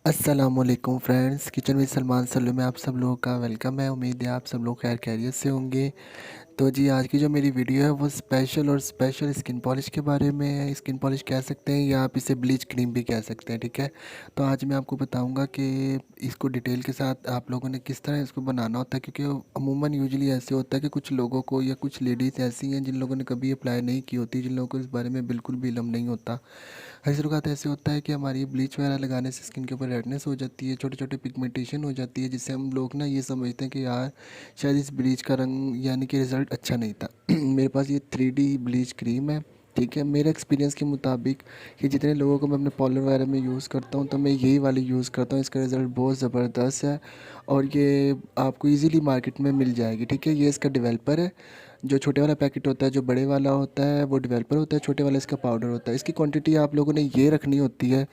अस्सलामुअलैकुम friends, kitchen with Salman Sallu में आप सब लोगों का वेलकम है। उम्मीद है आप सब लोग खैर खैरियत से होंगे। तो जी, आज की जो मेरी वीडियो है वो स्पेशल स्किन पॉलिश के बारे में है। स्किन पॉलिश कह सकते हैं या आप इसे ब्लीच क्रीम भी कह सकते हैं, ठीक है। तो आज मैं आपको बताऊंगा कि इसको डिटेल के साथ आप लोगों ने किस तरह इसको बनाना होता है, क्योंकि अमूमन यूजुअली ऐसे होता है कि कुछ लोगों को या कुछ लेडीज़ ऐसी हैं जिन लोगों ने कभी अप्लाई नहीं की होती, जिन लोगों को इस बारे में बिल्कुल भी इल्म नहीं होता। अक्सर औक़ात ऐसे होता है कि हमारी ब्लीच वगैरह लगाने से स्किन के ऊपर रेडनेस हो जाती है, छोटे छोटे पिगमेंटेशन हो जाती है, जिससे हम लोग ना ये समझते हैं कि यार शायद इस ब्लीच का रंग यानी कि रिज़ल्ट अच्छा नहीं था। मेरे पास ये 3D ब्लीच क्रीम है, ठीक है। मेरे एक्सपीरियंस के मुताबिक कि जितने लोगों को मैं अपने पार्लर वगैरह में यूज़ करता हूँ तो मैं यही वाली यूज़ करता हूँ। इसका रिज़ल्ट बहुत ज़बरदस्त है और ये आपको इजीली मार्केट में मिल जाएगी, ठीक है। ये इसका डेवलपर है। जो छोटे वाला पैकेट होता है, जो बड़े वाला होता है वो डेवलपर होता है, छोटे वाला इसका पाउडर होता है। इसकी क्वांटिटी आप लोगों ने ये रखनी होती है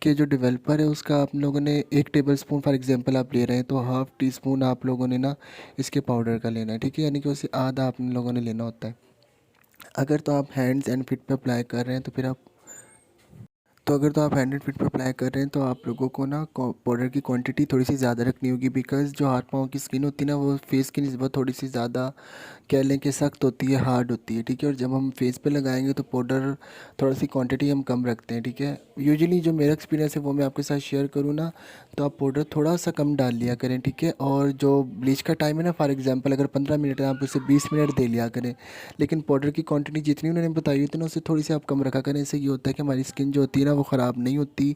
कि जो डेवलपर है उसका आप लोगों ने 1 टेबलस्पून फॉर एग्जांपल आप ले रहे हैं तो हाफ़ टी स्पून आप लोगों ने ना इसके पाउडर का लेना है, ठीक है। यानी कि उससे आधा आप लोगों ने लेना होता है। अगर तो आप हैंड्स एंड फिट पे अप्लाई कर रहे हैं तो फिर आप तो अगर तो आप 100 फीट पे अप्लाई कर रहे हैं तो आप लोगों को ना पाउडर की क्वांटिटी थोड़ी सी ज़्यादा रखनी होगी, बिकॉज़ जो हाथ पाँव की स्किन होती है ना वो फेस की निस्बत थोड़ी सी ज़्यादा कह लें कि सख्त होती है, हार्ड होती है, ठीक है। और जब हम फेस पे लगाएंगे तो पाउडर थोड़ा सी क्वांटिटी हम कम रखते हैं, ठीक है। यूजुअली जो मेरा एक्सपीरियंस है वो मैं आपके साथ शेयर करूँ ना, तो आप पाउडर थोड़ा सा कम डाल लिया करें, ठीक है। और जो ब्लीच का टाइम है ना, फॉर एग्जांपल अगर 15 मिनट है आप उसे 20 मिनट दे लिया करें, लेकिन पाउडर की क्वांटिटी जितनी उन्होंने बताई होती है ना उससे थोड़ी सी आप कम रखा करें। इससे ये होता है कि हमारी स्किन जो होती है ना वो ख़राब नहीं होती,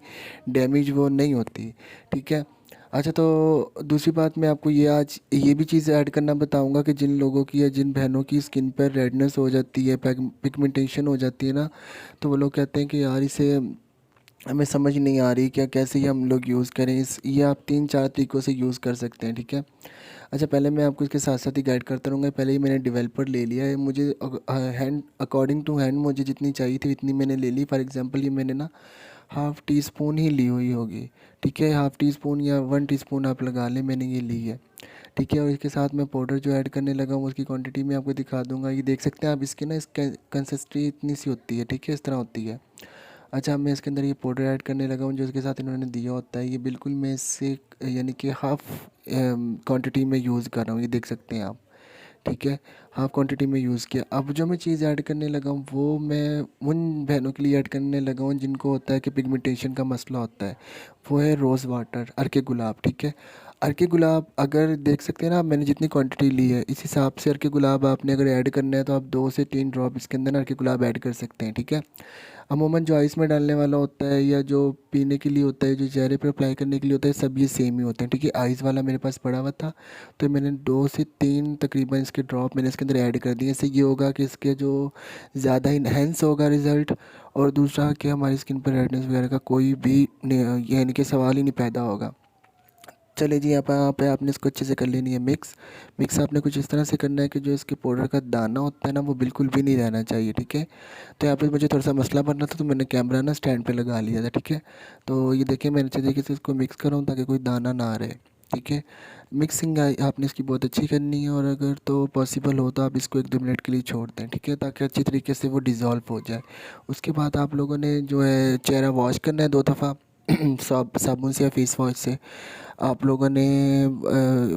डैमेज वो नहीं होती, ठीक है। अच्छा, तो दूसरी बात मैं आपको ये आज ये भी चीज़ ऐड करना बताऊंगा कि जिन लोगों की या जिन बहनों की स्किन पर रेडनेस हो जाती है, पिगमेंटेशन हो जाती है ना, तो वो लोग कहते हैं कि यार इसे हमें समझ नहीं आ रही क्या, कैसे ये हम लोग यूज़ करें। इस ये आप 3-4 तरीक़ों से यूज़ कर सकते हैं, ठीक है। अच्छा, पहले मैं आपको इसके साथ साथ ही गाइड करता रहूँगा। पहले ही मैंने डेवलपर ले लिया है। मुझे हैंड अकॉर्डिंग टू हैंड मुझे जितनी चाहिए थी उतनी मैंने ले ली। फॉर एग्जांपल ये मैंने ना हाफ़ टी स्पून ही ली हुई होगी, ठीक है। हाफ़ टी स्पून या 1 टीस्पून आप लगा लें, मैंने ये ली है, ठीक है। और इसके साथ मैं पाउडर जो ऐड करने लगा हूँ उसकी क्वांटिटी मैं आपको दिखा दूँगा। ये देख सकते हैं आप, इसकी ना इसका कंसिस्टेंसी इतनी सी होती है, ठीक है, इस तरह होती है। अच्छा, मैं इसके अंदर ये पाउडर ऐड करने लगा हूँ जो इसके साथ इन्होंने दिया होता है। ये बिल्कुल मैं इससे यानी कि हाफ़ क्वांटिटी में यूज़ कर रहा हूँ, ये देख सकते हैं आप, ठीक है। हाफ़ क्वांटिटी में यूज़ किया। अब जो मैं चीज़ ऐड करने लगा हूँ वो मैं उन बहनों के लिए ऐड करने लगा हूँ जिनको होता है कि पिगमेंटेशन का मसला होता है। वो है रोज़ वाटर, अर्के गुलाब, ठीक है। अर्के गुलाब अगर देख सकते हैं ना आप, मैंने जितनी क्वांटिटी ली है इस हिसाब से अर्के गुलाब आपने अगर ऐड करना है तो आप 2 से 3 ड्रॉप इसके अंदर अर्के गुलाब ऐड कर सकते हैं, ठीक है। अमूमन जो आइस में डालने वाला होता है या जो पीने के लिए होता है, जो चेहरे पर अप्लाई करने के लिए होता है, सब ये सेम ही होते हैं, ठीक है। आइस वाला मेरे पास पड़ा हुआ था तो मैंने 2 से 3 तकरीबन इसके ड्रॉप मैंने इसके अंदर ऐड कर दिए। इससे ये होगा कि इसके जो ज़्यादा इन्हेंस होगा रिज़ल्ट, और दूसरा कि हमारी स्किन पर रेडनेस वगैरह का कोई भी यानी कि सवाल ही नहीं पैदा होगा। चलिए जी, यहाँ पे आपने इसको अच्छे से कर लेनी है मिक्स। मिक्स आपने कुछ इस तरह से करना है कि जो इसके पाउडर का दाना होता है ना वो बिल्कुल भी नहीं रहना चाहिए, ठीक है। तो यहाँ पे मुझे थोड़ा सा मसला बन रहा था तो मैंने कैमरा ना स्टैंड पे लगा लिया था, ठीक है। तो ये देखिए मैं अच्छे तरीके से इसको मिक्स कर रहा हूँ ताकि कोई दाना ना रहे, ठीक है। मिक्सिंग आपने इसकी बहुत अच्छी करनी है, और अगर तो पॉसिबल हो तो आप इसको 1-2 मिनट के लिए छोड़ दें, ठीक है, ताकि अच्छी तरीके से वो डिज़ोल्व हो जाए। उसके बाद आप लोगों ने जो है चेहरा वॉश करना है 2 दफ़ा साबुन से या फेस वॉश से। आप लोगों ने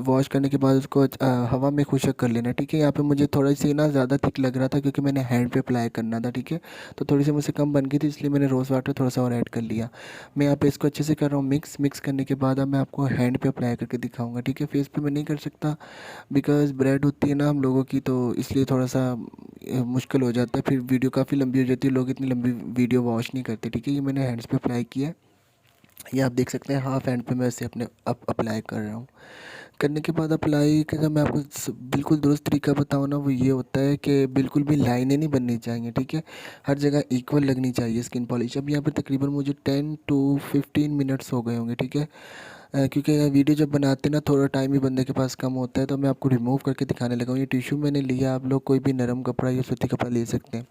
वॉश करने के बाद उसको हवा में खुशक कर लेना है, ठीक है। यहाँ पे मुझे थोड़ा सी ना ज़्यादा थिक लग रहा था क्योंकि मैंने हैंड पे अप्लाई करना था, ठीक है। तो थोड़ी सी मुझसे कम बन गई थी इसलिए मैंने रोज़ वाटर थोड़ा सा और ऐड कर लिया। मैं यहाँ पे इसको अच्छे से कर रहा हूँ मिक्स। मिक्स करने के बाद अब मैं आपको हैंड पे अप्लाई करके दिखाऊंगा, ठीक है। फेस पे मैं नहीं कर सकता बिकॉज़ ब्रेड होती है ना हम लोगों की, तो इसलिए थोड़ा सा मुश्किल हो जाता है, फिर वीडियो काफ़ी लंबी हो जाती है, लोग इतनी लंबी वीडियो वॉच नहीं करते, ठीक है। ये मैंने हैंड्स पे अप्लाई किया है। ये आप देख सकते हैं हाफ हैंड पे मैं इसे अपने अप्लाई कर रहा हूँ। करने के बाद अप्लाई के जब मैं आपको बिल्कुल दुरुस्त तरीका बताऊँ ना, वो ये होता है कि बिल्कुल भी लाइनें नहीं बननी चाहिए, ठीक है। हर जगह इक्वल लगनी चाहिए स्किन पॉलिश। अब यहाँ पर तकरीबन मुझे 10 to 15 मिनट्स हो गए होंगे, ठीक है। क्योंकि वीडियो जब बनाते हैं ना थोड़ा टाइम ही बंदे के पास कम होता है, तो मैं आपको रिमूव करके दिखाने लगा हूँ। ये टिश्यू मैंने लिया, आप लोग कोई भी नरम कपड़ा या सूती कपड़ा ले सकते हैं।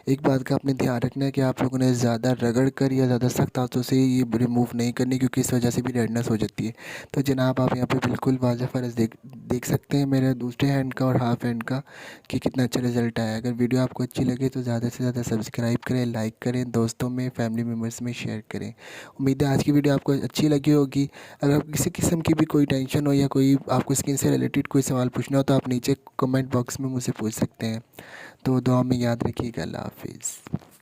एक बात का आपने ध्यान रखना है कि आप लोगों ने ज़्यादा रगड़ कर या ज़्यादा सख्त हाथों से ये रिमूव नहीं करनी, क्योंकि इस वजह से भी रेडनेस हो जाती है। तो जनाब आप यहाँ पे बिल्कुल वाज़ेह फ़र्क देख सकते हैं मेरे दूसरे हैंड का और हाफ हैंड का कि कितना अच्छा रिज़ल्ट आया है। अगर वीडियो आपको अच्छी लगे तो ज़्यादा से ज़्यादा सब्सक्राइब करें, लाइक करें, दोस्तों में, फैमिली मेम्बर्स में शेयर करें। उम्मीद है आज की वीडियो आपको अच्छी लगी होगी। अगर किसी किस्म की भी कोई टेंशन हो या कोई आपको स्किन से रिलेटेड कोई सवाल पूछना हो तो आप नीचे कमेंट बॉक्स में मुझसे पूछ सकते हैं। तो दुआ में याद रखिएगा। अल्लाह हाफिज़।